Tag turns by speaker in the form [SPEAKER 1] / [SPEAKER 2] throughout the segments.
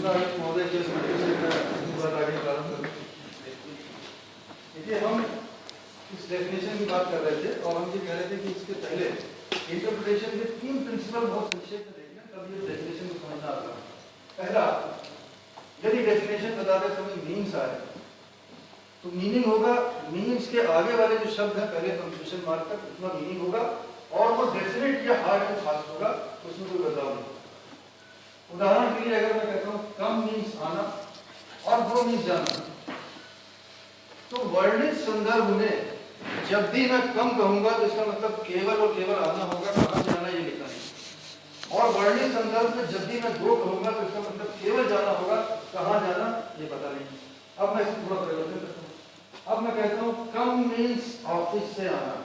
[SPEAKER 1] महोदय के स्मृति से मैं आगे प्रारंभ करूँ। देखिए, हम इस डेफिनेशन की बात कर रहे थे और हम ये कह रहे थे कि इसके पहले इंटरप्रिटेशन के 3 प्रिंसिपल बहुत संक्षेप में देखना, तब ये डेफिनेशन को समझना आता है। पहला, यदि डेफिनेशन बताते समय मीन्स आए तो मीनिंग होगा, मीन्स के आगे वाले जो शब्द है पहले पंक्चुएशन मार्क तक उतना मीनिंग होगा और वो डेफिनेट या हार्ड एंड फास्ट होगा, उसमें कोई बदलाव नहीं। उदाहरण के लिए अगर मैं कहता हूँ कम मीन्स आना और गो मीन्स जाना, तो वर्णित संदर्भ में जब भी मैं कम कहूंगा तो इसका मतलब केवल और केवल आना होगा, कहाँ जाना ये लिखा नहीं। और वर्णित संदर्भ में जब भी मैं गो कहूंगा तो इसका मतलब केवल जाना होगा, कहाँ जाना ये पता नहीं। अब मैं इसे थोड़ा परिवर्तन करता हूँ। अब मैं कहता हूँ कम मीन्स ऑफिस से आना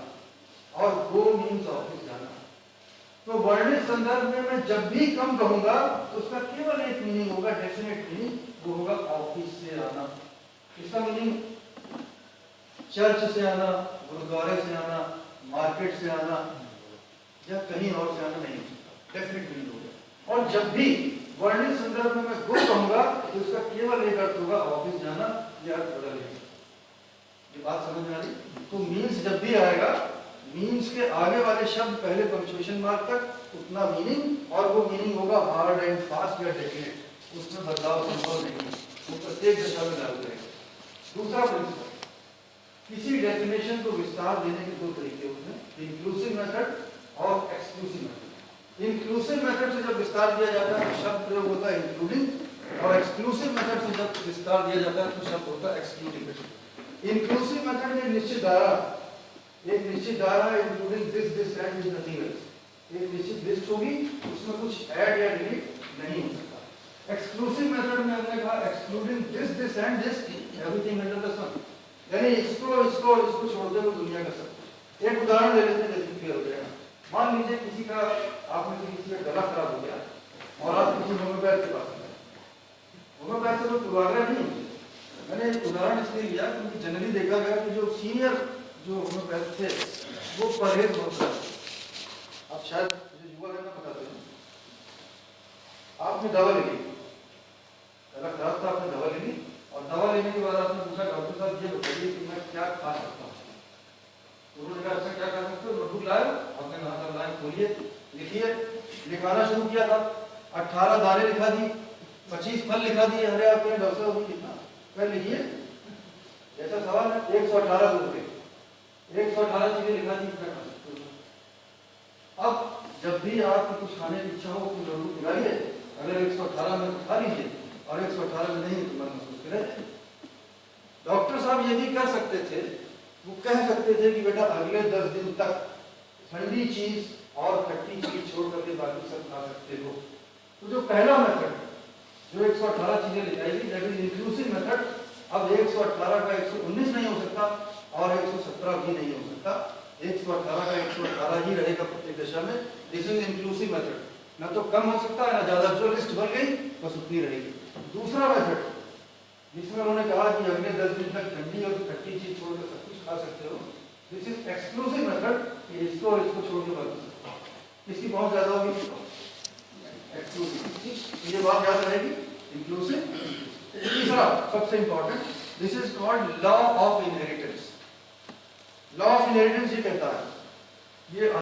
[SPEAKER 1] और गो मीन्स ऑफिस जाना, तो वर्णित संदर्भ में मैं जब भी कम कहूंगा तो उसका केवल एक मीनिंग होगा, डेफिनेट मीनिंग, वो होगा ऑफिस से आना। इसका मीनिंग चर्च से आना, गुरुद्वारे से आना, मार्केट से आना या कहीं और से आना नहीं हो सकता, डेफिनेट मीनिंग होगा। और जब भी वर्णित संदर्भ में मैं गो कहूंगा तो उसका केवल एक अर्थ होगा, ऑफिस जाना, यह अर्थ बदलेगा। ये बात समझ में आ रही? तो मीन्स जब भी आएगा, मीन्स के आगे वाले शब्द पहले पंक्चुएशन मार्क तक उतना मीनिंग, और वो मीनिंग होगा हार्ड एंड फास्ट या डेफिनेट, उसमें बदलाव संभव नहीं है, वो प्रत्येक दशा में लागू रहेगा। दूसरा प्रिंसिपल, किसी डेफिनेशन को विस्तार देने के 2 तरीके होते हैं, इंक्लूसिव मेथड और एक्सक्लूसिव मेथड। इंक्लूसिव मेथड से जब विस्तार दिया जाता है तो शब्द प्रयोग होता है इंक्लूडिंग, और एक्सक्लूसिव मेथड से जब विस्तार दिया जाता है तो शब्द होता है एक्सक्लूडिंग। इंक्लूसिव मेथड में निश्चित दायरा, एक निश्चित दायरा including this this and this nothing else, एक निश्चित लिस्ट होगी, उसमें कुछ ऐड या डिलीट नहीं हो सकता। एक्सक्लूसिव मेथड में हमने कहा excluding this this and this everything under the sun, यानी इसको इसको इसको छोड़ दे वो दुनिया का सब। एक उदाहरण ले लेते हैं जैसे क्लियर हो जाएगा। मान लीजिए किसी का, आप में से किसी का गला खराब हो गया और आप किसी होम्योपैथ के पास गए। होम्योपैथ से तो पूर्वाग्रह नहीं होते, मैंने उदाहरण इसलिए लिया क्योंकि जनरली देखा गया कि जो सीनियर जो होम्योपैथ थे वो परहेज बहुत करते। अब शायद मुझे युवा करना बताते हैं, आपने दवा ले ली, गला खराब था, आपने दवा ले ली और दवा लेने के बाद आपने पूछा डॉक्टर साहब ये बताइए कि मैं क्या खा सकता हूँ। उन्होंने कहा अच्छा क्या खा सकते हो, नोटबुक लाए, आपने कहा था लाए, खोलिए, लिखिए। लिखाना शुरू किया था, 18 दाने लिखा दी, 25 फल लिखा दिए। अरे आपने डॉक्टर साहब लिखना, फिर लिखिए, ऐसा सवाल है। 118 रुपये, 118 चीजें लिखा दी। अब जब भी आपको कुछ खाने की इच्छा हो तो नोटबुक निकालिए, अगर 118 में खा लीजिए और 118 में नहीं तो मन महसूस करें। डॉक्टर साहब ये भी कर सकते थे, वो कह सकते थे कि बेटा अगले 10 दिन तक ठंडी चीज और खट्टी चीज छोड़ करके बाकी सब खा सकते हो। तो जो पहला मेथड जो 118 चीजें लिखाएगी, दैट इज इंक्लूसिव मेथड। अब 118 का 119 नहीं हो सकता और 117 भी नहीं हो सकता, 118 का 118 ही रहेगा प्रत्येक दशा में। दिस इज इंक्लूसिव मेथड, ना तो कम हो सकता है ना ज्यादा, जो लिस्ट बन गई बस उतनी रहेगी। दूसरा मेथड जिसमें उन्होंने कहा कि अगले 10 दिन तक ठंडी और खट्टी चीज छोड़कर सब कुछ खा सकते हो, दिस इज एक्सक्लूसिव मेथड, इसको और इसको छोड़ के बाकी सब। इसकी बहुत ज्यादा होगी एक्सक्लूसिव, ये बात याद रहेगी, इंक्लूसिव। तीसरा सबसे important, this is called law of inheritance. Law of inheritance ये कहता है, ये